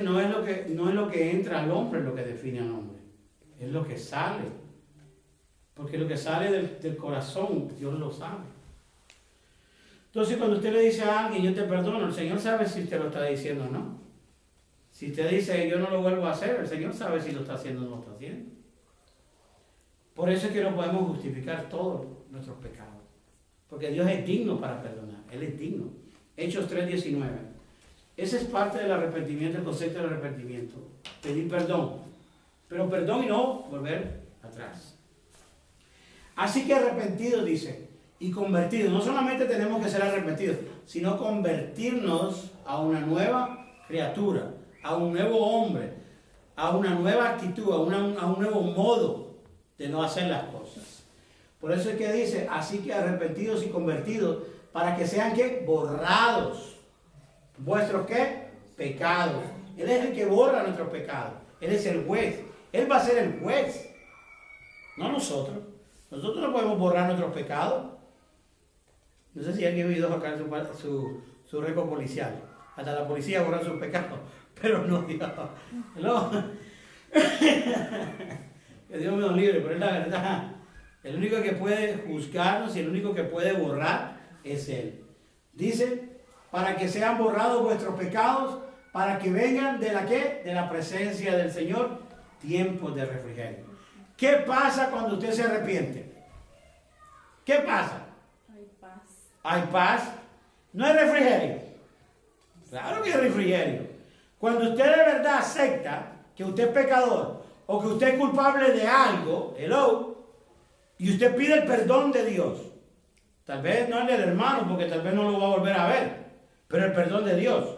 no es lo que entra al hombre lo que define al hombre, es lo que sale. Porque lo que sale del corazón, Dios lo sabe. Entonces, cuando usted le dice a alguien, yo te perdono, el Señor sabe si usted lo está diciendo o no. Si usted dice, yo no lo vuelvo a hacer, el Señor sabe si lo está haciendo o no lo está haciendo. Por eso es que no podemos justificar todos nuestros pecados. Porque Dios es digno para perdonar. Él es digno. Hechos 3:19. Ese es parte del arrepentimiento, el concepto del arrepentimiento. Pedir perdón. Pero perdón y no volver atrás. Así que arrepentidos, dice, y convertidos. No solamente tenemos que ser arrepentidos, sino convertirnos a una nueva criatura, a un nuevo hombre, a una nueva actitud, a un nuevo modo de no hacer las cosas. Por eso es que dice, así que arrepentidos y convertidos, para que sean ¿qué? Borrados. ¿Vuestros qué? Pecados. Él es el que borra nuestros pecados. Él es el juez. Él va a ser el juez. No nosotros. Nosotros no podemos borrar nuestros pecados. No sé si alguien ha oído sacar su récord policial. Hasta la policía borra sus pecados. Pero no Dios. No. Que Dios me lo libre, pero es la verdad. El único que puede juzgarnos y el único que puede borrar es Él. Dice, para que sean borrados vuestros pecados, para que vengan de la ¿qué? De la presencia del Señor, tiempos de refrigerio. ¿Qué pasa cuando usted se arrepiente? ¿Qué pasa? Hay paz. ¿Hay paz? ¿No hay refrigerio? Claro que hay refrigerio. Cuando usted de verdad acepta que usted es pecador o que usted es culpable de algo, y usted pide el perdón de Dios, tal vez no el del hermano, porque tal vez no lo va a volver a ver, pero el perdón de Dios,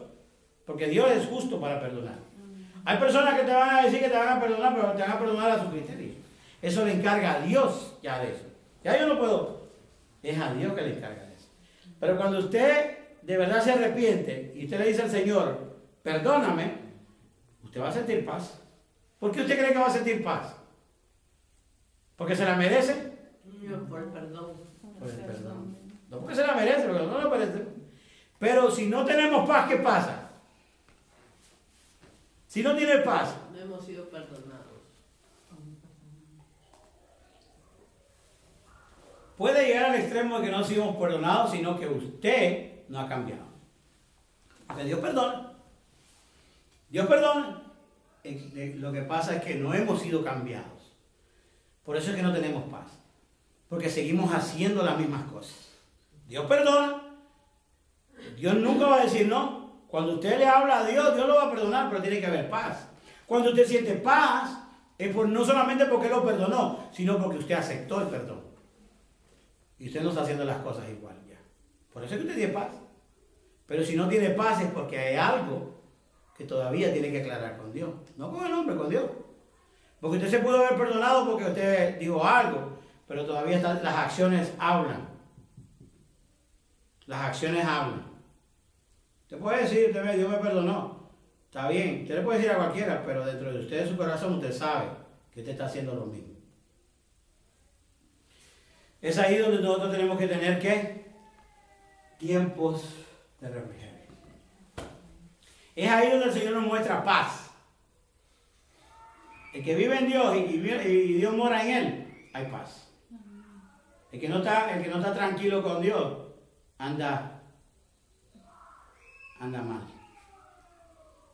porque Dios es justo para perdonar. Hay personas que te van a decir que te van a perdonar, pero te van a perdonar a su criterio. Eso le encarga a Dios ya de eso. Ya yo no puedo. Es a Dios que le encarga de eso. Pero cuando usted de verdad se arrepiente y usted le dice al Señor, perdóname, usted va a sentir paz. ¿Por qué usted cree que va a sentir paz? ¿Porque se la merece? Por el perdón. Por el perdón. No porque se la merece, porque no la merece. Pero si no tenemos paz, ¿qué pasa? Si no tiene paz, No hemos sido perdonados. puede llegar al extremo de que no sigamos perdonados, sino que usted no ha cambiado. Porque Dios perdona. Dios perdona. Lo que pasa es que no hemos sido cambiados. Por eso es que no tenemos paz. Porque seguimos haciendo las mismas cosas. Dios perdona. Dios nunca va a decir no. Cuando usted le habla a Dios, Dios lo va a perdonar, pero tiene que haber paz. Cuando usted siente paz, es no solamente porque lo perdonó, sino porque usted aceptó el perdón. Y usted no está haciendo las cosas igual ya. Por eso es que usted tiene paz. Pero si no tiene paz es porque hay algo que todavía tiene que aclarar con Dios. No con el hombre, con Dios. Porque usted se pudo haber perdonado porque usted dijo algo, pero todavía las acciones hablan. Las acciones hablan. Usted puede decir, usted ve, Dios me perdonó. Está bien, usted le puede decir a cualquiera, pero dentro de usted, de su corazón, usted sabe que usted está haciendo lo mismo. Es ahí donde nosotros tenemos que tener, ¿qué? Tiempos de refrigerio. Es ahí donde el Señor nos muestra paz. El que vive en Dios y Dios mora en él, hay paz. El que no está tranquilo con Dios, anda mal.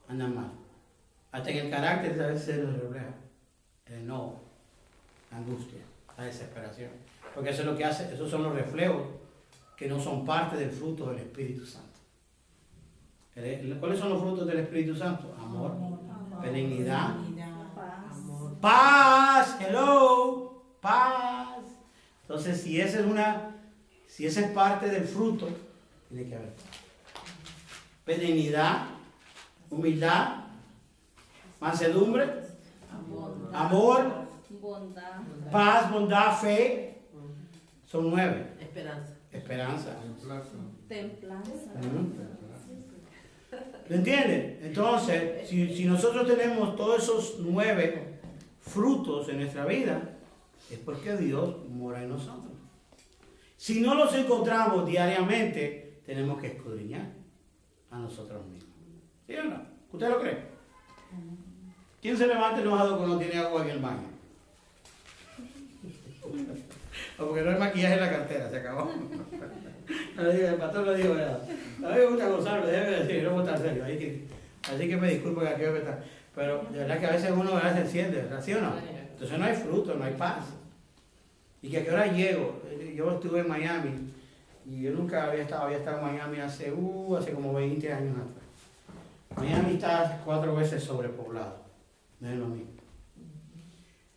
Anda mal. Hasta en el carácter a veces se nos refleja. El enojo, la angustia, la desesperación. Porque eso es lo que hace, esos son los reflejos que no son parte del fruto del Espíritu Santo. ¿Cuáles son los frutos del Espíritu Santo? Amor, benignidad, paz, paz. Entonces, si esa es parte del fruto, tiene que haber paz. Benignidad, humildad, mansedumbre, amor, Bondad. paz, bondad, fe. Son 9. Esperanza. Templanza. ¿Lo entienden? Entonces, si nosotros tenemos todos esos 9 frutos en nuestra vida, es porque Dios mora en nosotros. Si no los encontramos diariamente, tenemos que escudriñar a nosotros mismos. ¿Sí o no? ¿Usted lo cree? ¿Quién se levanta enojado cuando no tiene agua en el baño? O porque no hay maquillaje en la cartera, se acabó. El pastor lo dijo, ¿verdad? A mí me gusta gozar, déjeme decir, no me gusta en serio. Así que me disculpo que aquello que está. Pero de verdad que a veces uno se enciende, ¿verdad? ¿Sí o no? Entonces no hay fruto, no hay paz. Y que a qué hora llego. Yo estuve en Miami y yo nunca había estado en Miami hace como 20 años atrás. Miami está 4 veces sobrepoblado. No es lo mismo.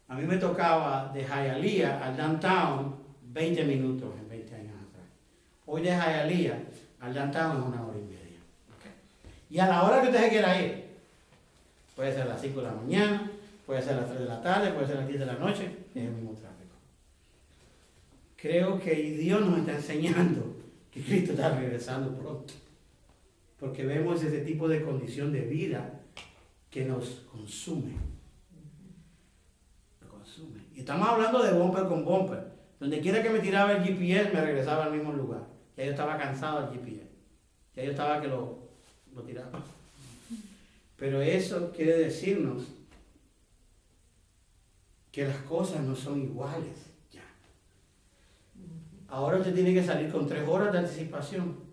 A mí me tocaba de Hialeah al downtown 20 minutos en 20 años atrás. Hoy de Hialeah al downtown es 1 hora y media. Okay. Y a la hora que usted se quiera ir, puede ser a las 5 de la mañana, puede ser a las 3 de la tarde, puede ser a las 10 de la noche, es el mismo tráfico. Creo que Dios nos está enseñando que Cristo está regresando pronto. Porque vemos ese tipo de condición de vida que nos consume. Nos consume. Y estamos hablando de bumper con bumper. Donde quiera que me tiraba el GPS, me regresaba al mismo lugar. Ya yo estaba cansado del GPS. Ya yo estaba que lo tiraba. Pero eso quiere decirnos que las cosas no son iguales ya. Ahora usted tiene que salir con 3 horas de anticipación.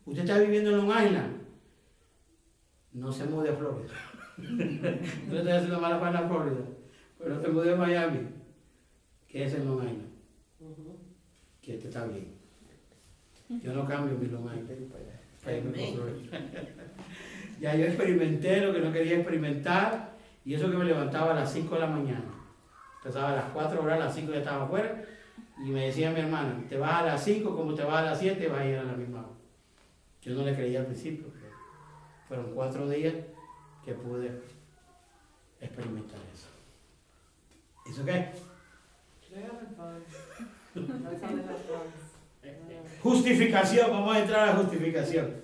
Usted está viviendo en Long Island. No se mude a Florida. No le estoy haciendo mala pena a Florida. Pero se mude a Miami. Que es en Long Island. Que este está bien. Yo no cambio mi Long Island para irme con Florida. Ya yo experimenté lo que no quería experimentar. Y eso que me levantaba a las 5 de la mañana. Empezaba a las 4 horas, a las 5 ya estaba afuera. Y me decía mi hermana, te vas a las 5 como te vas a las 7, vas a ir a la misma hora. Yo no le creía al principio, pero fueron 4 días que pude experimentar eso. ¿Eso qué? Justificación, vamos a entrar a la justificación.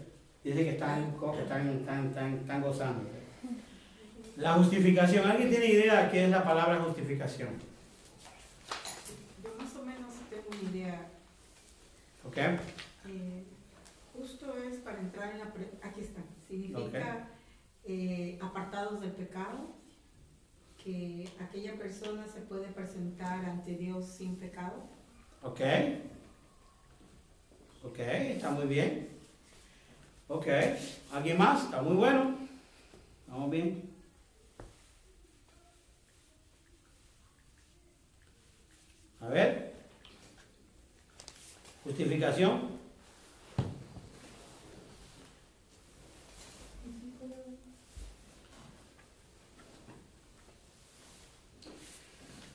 Dice que están gozando. La justificación, ¿alguien tiene idea de qué es la palabra justificación? Yo más o menos tengo una idea. ¿Ok? Justo es para entrar en la... Aquí está. Significa apartados del pecado, que aquella persona se puede presentar ante Dios sin pecado. Ok, está muy bien. Ok, ¿alguien más? Está muy bueno. Vamos bien. A ver. Justificación.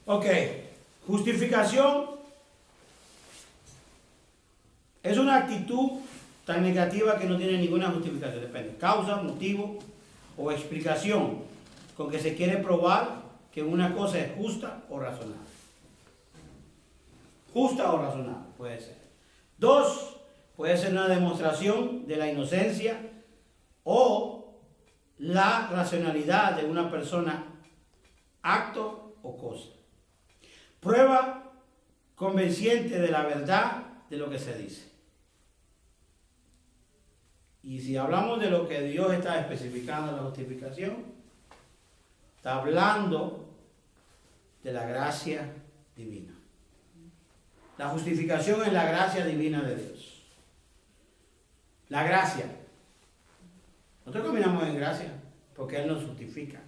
Ok, justificación es una actitud tan negativa que no tiene ninguna justificación. Depende, causa, motivo o explicación con que se quiere probar que una cosa es justa o razonable. Justa o razonable, puede ser. 2, puede ser una demostración de la inocencia o la racionalidad de una persona, acto o cosa. Prueba convenciente de la verdad de lo que se dice. Y si hablamos de lo que Dios está especificando en la justificación, está hablando de la gracia divina. La justificación es la gracia divina de Dios. La gracia. Nosotros caminamos en gracia porque Él nos justifica.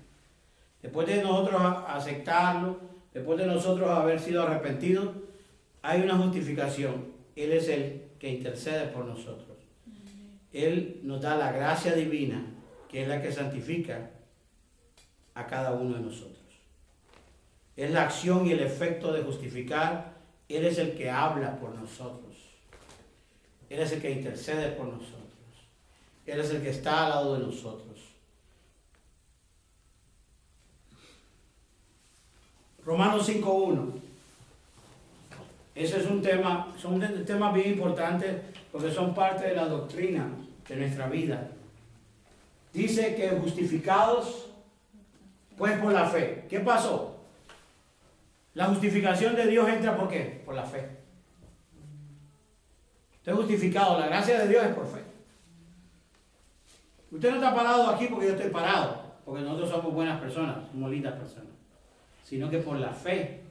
Después de nosotros aceptarlo, después de nosotros haber sido arrepentidos, hay una justificación. Él es el que intercede por nosotros. Él nos da la gracia divina, que es la que santifica a cada uno de nosotros. Es la acción y el efecto de justificar. Él es el que habla por nosotros. Él es el que intercede por nosotros. Él es el que está al lado de nosotros. Romanos 5.1. Ese es un tema, son temas bien importantes porque son parte de la doctrina de nuestra vida. Dice que justificados, pues por la fe. ¿Qué pasó? La justificación de Dios entra ¿por qué? Por la fe. Usted es justificado, la gracia de Dios es por fe. Usted no está parado aquí porque yo estoy parado. porque nosotros somos buenas personas, somos lindas personas, sino que por la fe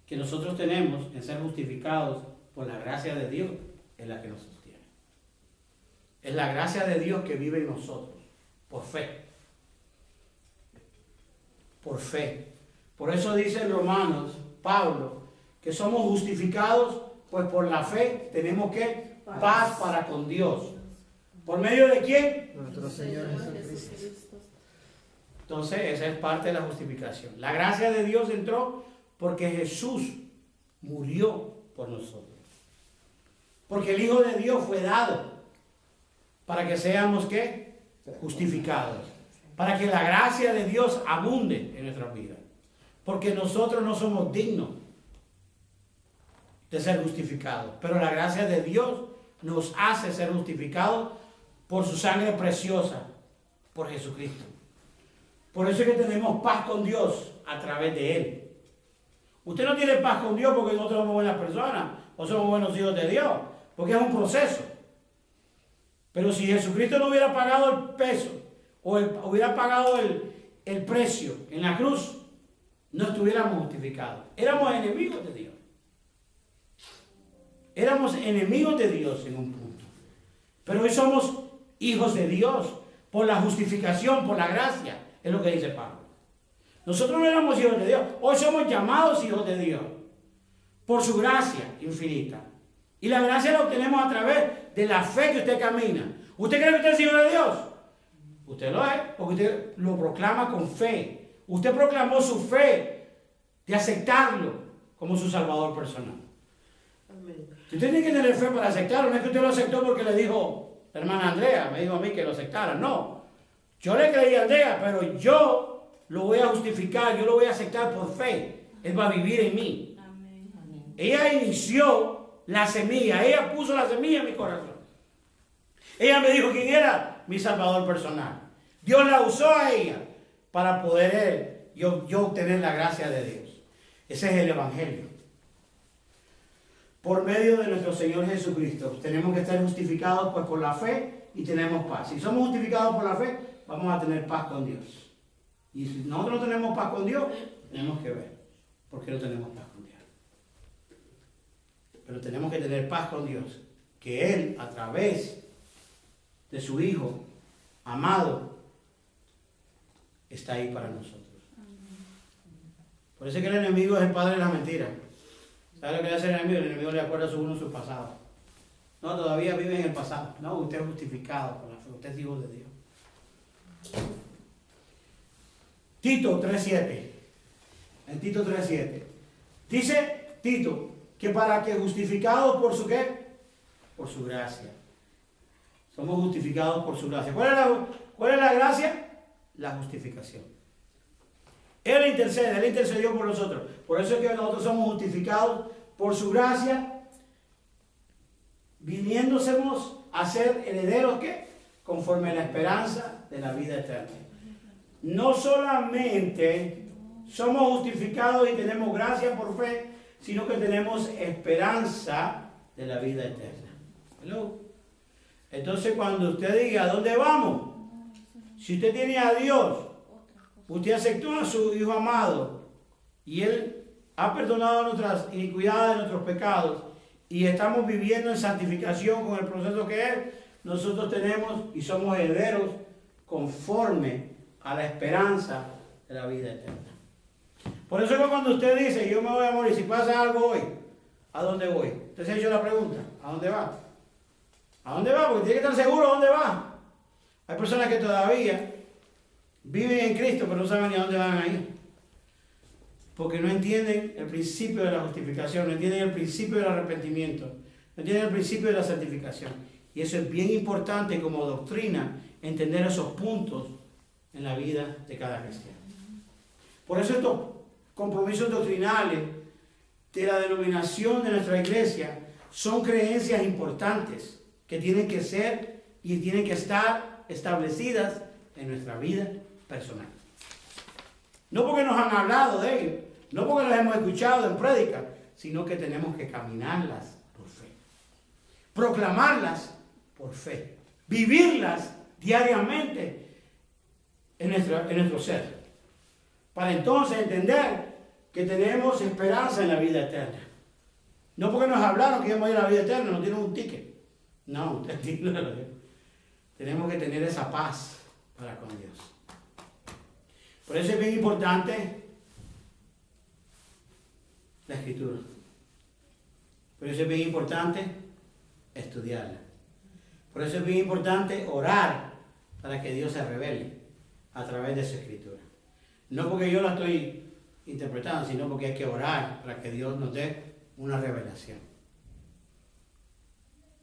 que nosotros tenemos en ser justificados por la gracia de Dios es la que nos sostiene. Es la gracia de Dios que vive en nosotros, por fe. Por fe. Por eso dice en Romanos, Pablo, que somos justificados, pues por la fe tenemos que paz para con Dios. ¿Por medio de quién? Nuestro Señor Jesucristo. Entonces, esa es parte de la justificación. La gracia de Dios entró porque Jesús murió por nosotros. Porque el Hijo de Dios fue dado para que seamos, ¿qué? Justificados. Para que la gracia de Dios abunde en nuestras vidas. Porque nosotros no somos dignos de ser justificados. Pero la gracia de Dios nos hace ser justificados por su sangre preciosa, por Jesucristo. Por eso es que tenemos paz con Dios a través de Él. Usted no tiene paz con Dios porque nosotros somos buenas personas o somos buenos hijos de Dios, porque es un proceso. Pero si Jesucristo no hubiera pagado el peso o hubiera pagado el precio en la cruz, no estuviéramos justificados. Éramos enemigos de Dios. Éramos enemigos de Dios en un punto. Pero hoy somos hijos de Dios por la justificación, por la gracia, es lo que dice Pablo. Nosotros no éramos hijos de Dios, hoy somos llamados hijos de Dios por su gracia infinita. Y la gracia la obtenemos a través de la fe que usted camina. ¿Usted cree que usted es hijo de Dios? Usted lo es, porque usted lo proclama con fe. Usted proclamó su fe de aceptarlo como su salvador personal. Amén. Usted tiene que tener fe para aceptarlo. No es que usted lo aceptó porque le dijo la hermana Andrea, me dijo a mí que lo aceptara. No, yo le creí a Andrea, pero yo lo voy a justificar, yo lo voy a aceptar por fe. Él va a vivir en mí. Amén. Ella inició la semilla, ella puso la semilla en mi corazón. Ella me dijo quién era mi salvador personal. Dios la usó a ella para poder yo obtener la gracia de Dios. Ese es el Evangelio. Por medio de nuestro Señor Jesucristo tenemos que estar justificados pues por la fe y tenemos paz. Si somos justificados por la fe, vamos a tener paz con Dios. Y si nosotros no tenemos paz con Dios, tenemos que ver por qué no tenemos paz con Dios. Pero tenemos que tener paz con Dios, que Él, a través de su Hijo amado, está ahí para nosotros. Por eso es que el enemigo es el padre de las mentiras. ¿Sabe lo que le hace el enemigo? El enemigo le acuerda a su pasado. No, todavía vive en el pasado. No, usted es justificado por la fe. Usted es hijo de Dios. Tito 3:7. En Tito 3:7. Dice Tito que para que justificados por su ¿qué? Por su gracia. Somos justificados por su gracia. ¿Cuál es la gracia? La justificación. Él intercede, Él intercedió por nosotros. Por eso es que nosotros somos justificados por su gracia, viniéndosemos a ser herederos, ¿qué? Conforme a la esperanza de la vida eterna. No solamente somos justificados y tenemos gracia por fe, sino que tenemos esperanza de la vida eterna. ¿Hello? Entonces cuando usted diga, ¿a dónde vamos? Si usted tiene a Dios, usted aceptó a su Hijo amado y Él ha perdonado nuestras iniquidades, nuestros pecados y estamos viviendo en santificación con el proceso que es, nosotros tenemos y somos herederos conforme a la esperanza de la vida eterna. Por eso que cuando usted dice, yo me voy a morir, si pasa algo hoy, ¿a dónde voy? Usted se ha hecho la pregunta, ¿a dónde va? ¿A dónde va? Porque tiene que estar seguro a dónde va. Hay personas que todavía viven en Cristo, pero no saben ni a dónde van a ir. Porque no entienden el principio de la justificación, no entienden el principio del arrepentimiento, no entienden el principio de la santificación. Y eso es bien importante como doctrina, entender esos puntos en la vida de cada cristiano. Por eso estos compromisos doctrinales de la denominación de nuestra iglesia son creencias importantes que tienen que ser y tienen que estar establecidas en nuestra vida personal. No porque nos han hablado de ellos, no porque las hemos escuchado en prédicas, sino que tenemos que caminarlas por fe, proclamarlas por fe, vivirlas diariamente en nuestro ser. Para entonces entender que tenemos esperanza en la vida eterna. No porque nos hablaron que íbamos a ir a la vida eterna, nos dieron un ticket. No, tenemos que tener esa paz para con Dios. Por eso es bien importante la Escritura. Por eso es bien importante estudiarla. Por eso es bien importante orar para que Dios se revele a través de su Escritura. No porque yo la estoy interpretando, sino porque hay que orar para que Dios nos dé una revelación.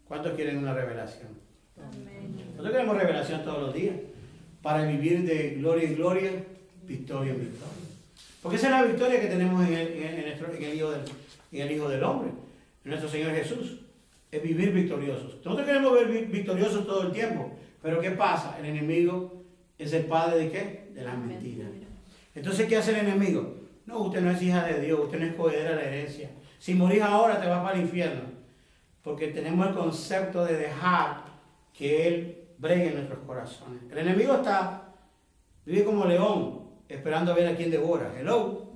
¿Cuántos quieren una revelación? Amén. Nosotros queremos revelación todos los días para vivir de gloria en gloria, victoria en victoria. Porque esa es la victoria que tenemos en el Hijo del Hombre, en nuestro Señor Jesús. Es vivir victoriosos. Nosotros queremos ver victoriosos todo el tiempo. Pero ¿qué pasa? El enemigo es el padre ¿de qué? De las mentiras. Entonces, ¿qué hace el enemigo? No, usted no es hija de Dios, usted no es coheredera de la herencia. Si morís ahora te vas para el infierno. Porque tenemos el concepto de dejar que Él bregue en nuestros corazones. El enemigo vive como león, esperando a ver a quién devora. Hello.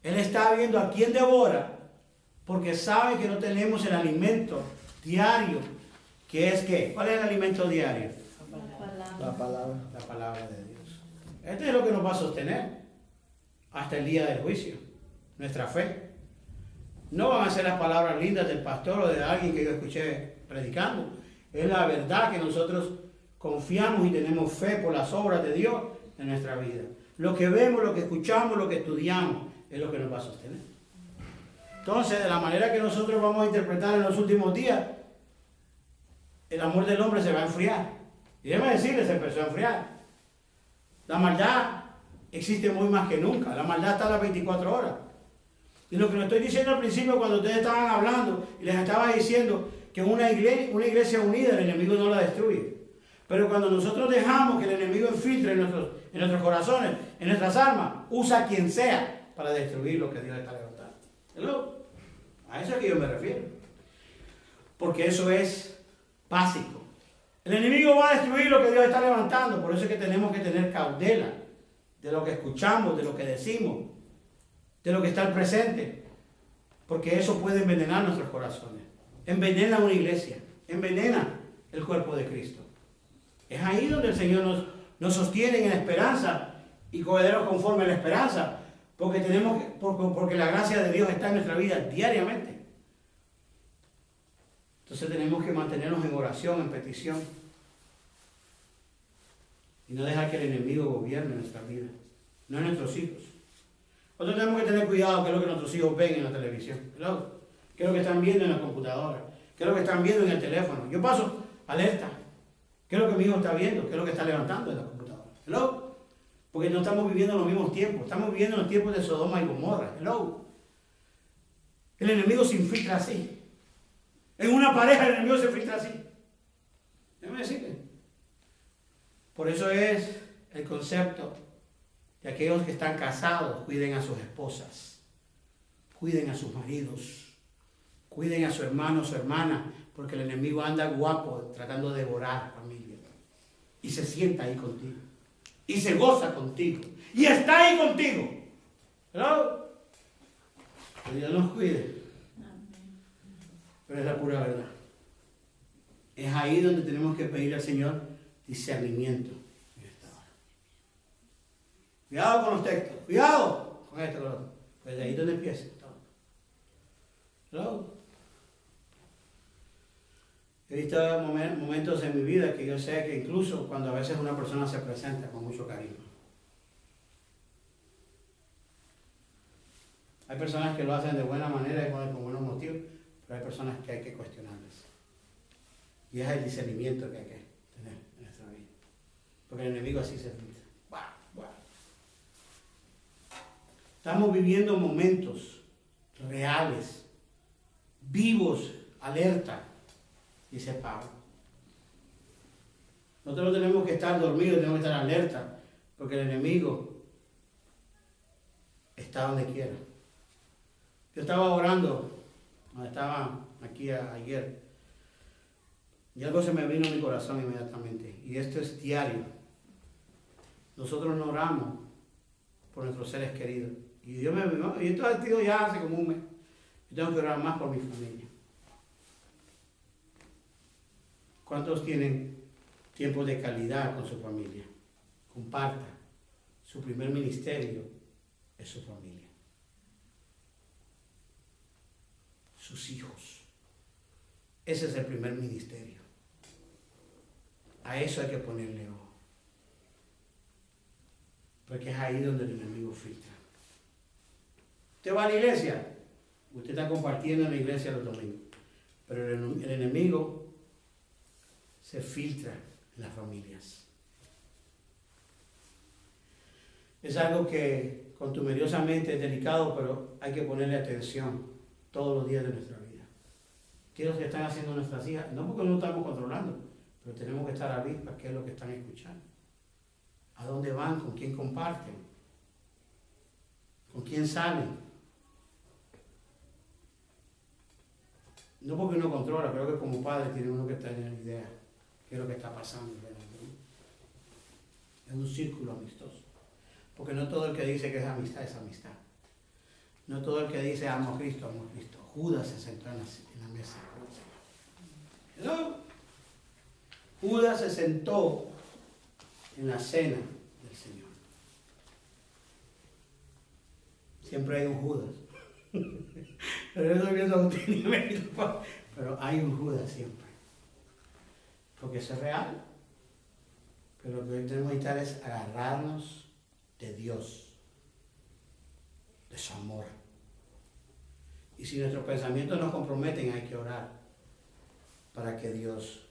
Él está viendo a quién devora, porque sabe que no tenemos el alimento diario, que es ¿qué? ¿Cuál es el alimento diario? La palabra. La palabra de Dios. Este es lo que nos va a sostener hasta el día del juicio. Nuestra fe. No van a ser las palabras lindas del pastor o de alguien que yo escuché predicando. Es la verdad que nosotros confiamos y tenemos fe por las obras de Dios en nuestra vida. Lo que vemos, lo que escuchamos, lo que estudiamos es lo que nos va a sostener. Entonces, de la manera que nosotros vamos a interpretar en los últimos días, el amor del hombre se va a enfriar. Y déjeme decirles, se empezó a enfriar. La maldad existe muy más que nunca. La maldad está a las 24 horas. Y lo que les estoy diciendo al principio, cuando ustedes estaban hablando, y les estaba diciendo que una iglesia unida, el enemigo no la destruye. Pero cuando nosotros dejamos que el enemigo infiltre en nuestros corazones, en nuestras almas, usa a quien sea para destruir lo que Dios está levantando. ¿Hello? A eso es que yo me refiero. Porque eso es básico. El enemigo va a destruir lo que Dios está levantando. Por eso es que tenemos que tener cautela de lo que escuchamos, de lo que decimos, de lo que está al presente. Porque eso puede envenenar nuestros corazones. Envenena una iglesia. Envenena el cuerpo de Cristo. Es ahí donde el Señor nos sostiene en la esperanza y coherederos conforme a la esperanza. Porque la gracia de Dios está en nuestra vida diariamente. Entonces tenemos que mantenernos en oración, en petición. Y no dejar que el enemigo gobierne nuestra vida. No en nuestros hijos. Nosotros tenemos que tener cuidado qué es lo que nuestros hijos ven en la televisión. ¿Hello? ¿Qué es lo que están viendo en la computadora? ¿Qué es lo que están viendo en el teléfono? Yo paso alerta. ¿Qué es lo que mi hijo está viendo? ¿Qué es lo que está levantando en la computadora? ¿Hello? Porque no estamos viviendo en los mismos tiempos. Estamos viviendo en los tiempos de Sodoma y Gomorra. ¿Hello? El enemigo se infiltra así. En una pareja el enemigo se infiltra así. Déjame decirle. Por eso es el concepto de aquellos que están casados, cuiden a sus esposas, cuiden a sus maridos, cuiden a su hermano o su hermana, porque el enemigo anda guapo tratando de devorar familia. Y se sienta ahí contigo. Y se goza contigo. Y está ahí contigo. ¿No? Que Dios nos cuide. Pero es la pura verdad. Es ahí donde tenemos que pedir al Señor discernimiento. Cuidado con los textos. Cuidado con esto, con otro. Pues de ahí donde empieza. ¿No? He visto momentos en mi vida que yo sé que incluso cuando a veces una persona se presenta con mucho cariño. Hay personas que lo hacen de buena manera y con buenos motivos, pero hay personas que hay que cuestionarles. Y es el discernimiento que hay que tener en nuestra vida. Porque el enemigo así se filtra. Estamos viviendo momentos reales, vivos, alerta, dice Pablo. Nosotros no tenemos que estar dormidos, tenemos que estar alerta, porque el enemigo está donde quiera. Yo estaba orando, estaba aquí ayer, y algo se me vino a mi corazón inmediatamente, y esto es diario. nosotros no oramos por nuestros seres queridos. Y Dios y esto ha sido ya hace como un mes. Yo tengo que orar más por mi familia. ¿Cuántos tienen tiempo de calidad con su familia? Comparta. Su primer ministerio es su familia. Sus hijos. Ese es el primer ministerio. A eso hay que ponerle ojo. Porque es ahí donde el enemigo filtra. Usted va a la iglesia, usted está compartiendo en la iglesia los domingos, pero el enemigo se filtra en las familias. Es algo que contumeliosamente es delicado, pero hay que ponerle atención todos los días de nuestra vida. ¿Qué es lo que están haciendo nuestras hijas? No porque no estamos controlando, pero tenemos que estar avispas, qué es lo que están escuchando. ¿A dónde van? ¿Con quién comparten? ¿Con quién salen? No porque uno controla, creo que como padre tiene uno que tener idea de qué es lo que está pasando. Es un círculo amistoso. Porque no todo el que dice que es amistad, es amistad. No todo el que dice amo a Cristo, amo a Cristo. Judas se sentó en la mesa con el Señor. ¿No? Judas se sentó en la cena del Señor. Siempre hay un Judas. Pero yo estoy viendo a usted, pero hay un Judas siempre. Porque eso es real. Pero lo que tenemos que estar es agarrarnos de Dios, de su amor. Y si nuestros pensamientos nos comprometen, hay que orar para que Dios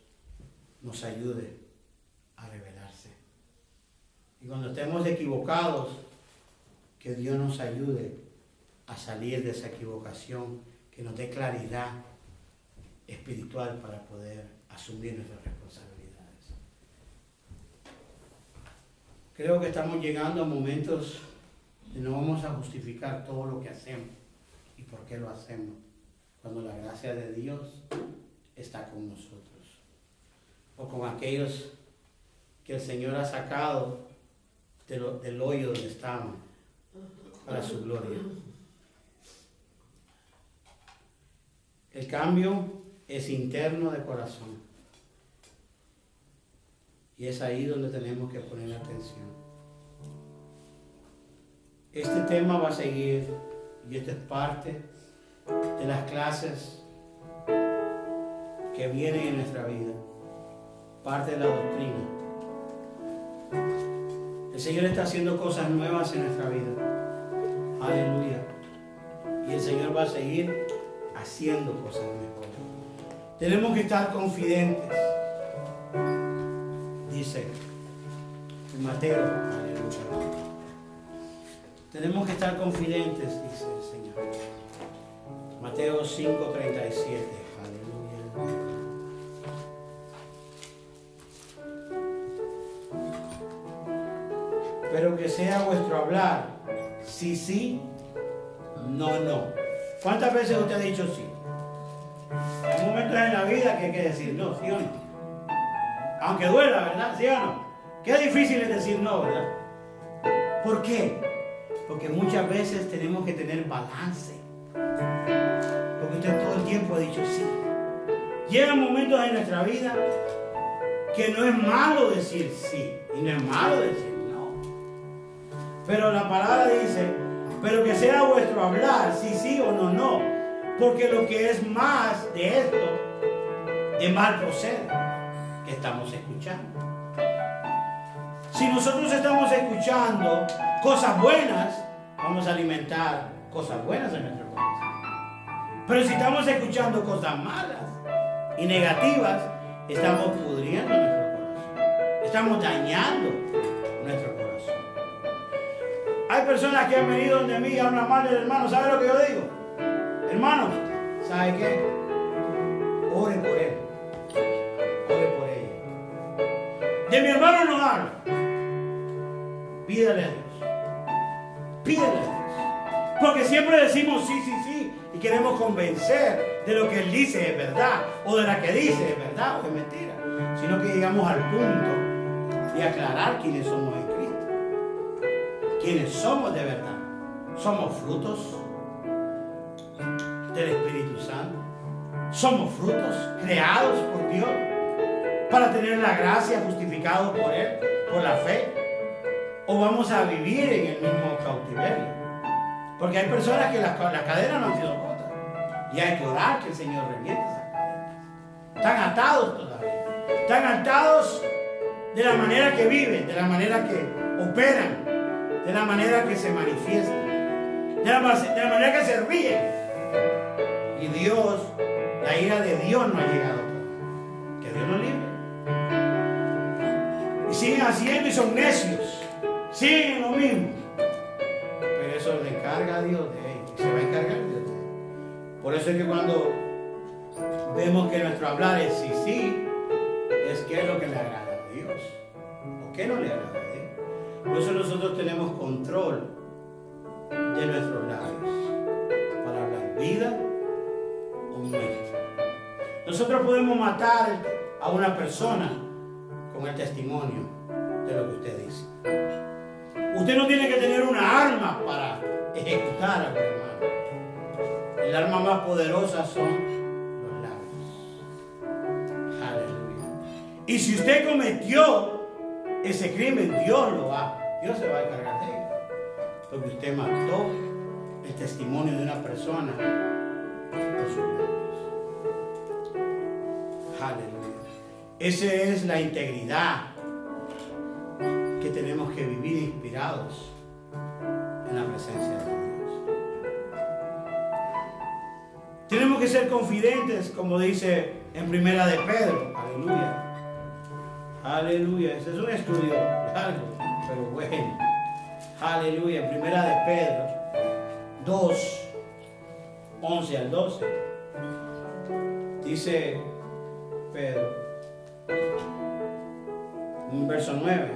nos ayude a revelarse. Y cuando estemos equivocados, que Dios nos ayude a salir de esa equivocación, que nos dé claridad espiritual para poder asumir nuestras responsabilidades. Creo que estamos llegando a momentos de no vamos a justificar todo lo que hacemos y por qué lo hacemos, cuando la gracia de Dios está con nosotros, o con aquellos que el Señor ha sacado del hoyo donde estaban para su gloria. El cambio es interno de corazón. Y es ahí donde tenemos que poner atención. Este tema va a seguir, y esta es parte de las clases que vienen en nuestra vida, parte de la doctrina. El Señor está haciendo cosas nuevas en nuestra vida. Aleluya. Y el Señor va a seguir haciendo cosas mejores. Tenemos que estar confidentes. Dice en Mateo, aleluya. Tenemos que estar confidentes, dice el Señor. Mateo 5:37, aleluya. Pero que sea vuestro hablar, sí, sí, no, no. ¿Cuántas veces usted ha dicho sí? Hay momentos en la vida que hay que decir no, ¿sí o no? Aunque duela, ¿verdad? ¿Sí o no? Qué difícil es decir no, ¿verdad? ¿Por qué? Porque muchas veces tenemos que tener balance. Porque usted todo el tiempo ha dicho sí. Llegan momentos en nuestra vida que no es malo decir sí y no es malo decir no. Pero la palabra dice, pero que sea vuestro hablar, sí, sí o no, no. Porque lo que es más de esto, de mal procede, que estamos escuchando. Si nosotros estamos escuchando cosas buenas, vamos a alimentar cosas buenas en nuestro corazón. Pero si estamos escuchando cosas malas y negativas, estamos pudriendo nuestro corazón. Estamos dañando nuestro corazón. Hay personas que han venido donde mí y hablan mal del hermano. ¿Sabe lo que yo digo? Hermano, ¿sabe qué? Ore por él. Ore por ella. De mi hermano no habla. Pídale a Dios. Pídale a Dios. Porque siempre decimos sí, sí, sí. Y queremos convencer de lo que él dice es verdad. O de la que dice es verdad o es mentira. Sino que llegamos al punto de aclarar quiénes somos en Cristo. quienes somos de verdad. Somos frutos del Espíritu Santo. Somos frutos creados por Dios para tener la gracia, justificados por Él, por la fe. O vamos a vivir en el mismo cautiverio. Porque hay personas que las cadenas no han sido rotas. Y hay que orar que el Señor reviente esas cadenas. Están atados todavía. Están atados de la manera que viven, de la manera que operan, de la manera que se manifiestan, de la manera que se ríen. Y Dios, la ira de Dios no ha llegado. Que Dios nos libre. Y siguen haciendo y son necios. Siguen en lo mismo. Pero eso le encarga a Dios de ellos. Y se va a encargar Dios de ellos. Por eso es que cuando vemos que nuestro hablar es sí, sí, es qué es lo que le agrada a Dios. O qué no le agrada a Dios. Por eso nosotros tenemos control de nuestros labios. Para hablar vida o muerte. Nosotros podemos matar a una persona con el testimonio de lo que usted dice. Usted no tiene que tener una arma para ejecutar a un hermano. El arma más poderosa son los labios. Aleluya. Y si usted cometió ese crimen, Dios se va a encargar de él. Porque usted mató el testimonio de una persona por sus labios. Aleluya. Esa es la integridad que tenemos que vivir inspirados en la presencia de Dios. Tenemos que ser confidentes, como dice en Primera de Pedro. Aleluya. Aleluya. Ese es un estudio largo, pero bueno. Aleluya. En Primera de Pedro 2, 11 al 12. Dice Pedro, en verso 9.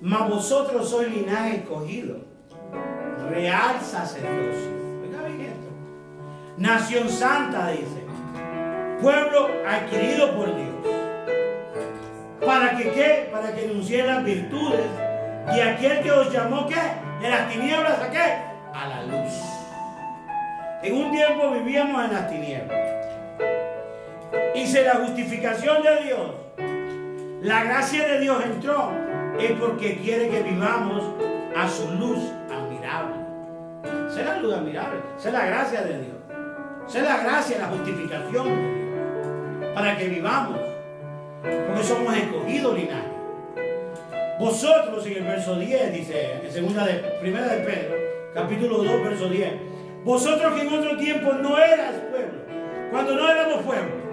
Mas vosotros sois linaje escogido, real sacerdocio. Oiga bien esto. Nación santa, dice. Pueblo adquirido por Dios. ¿Para que qué? Para que anunciéis las virtudes de aquel que os llamó, ¿qué? De las tinieblas, ¿a qué? A la luz. En un tiempo vivíamos en las tinieblas. Hice la justificación de Dios. La gracia de Dios entró. Es porque quiere que vivamos a su luz admirable. Esa es la luz admirable. Esa es la gracia de Dios. Esa es la gracia, la justificación de Dios. Para que vivamos. Porque somos escogidos linaje. Vosotros, en el verso 10, dice, en Primera de Pedro, capítulo 2, verso 10. Vosotros que en otro tiempo no eras pueblo. Cuando no éramos pueblo.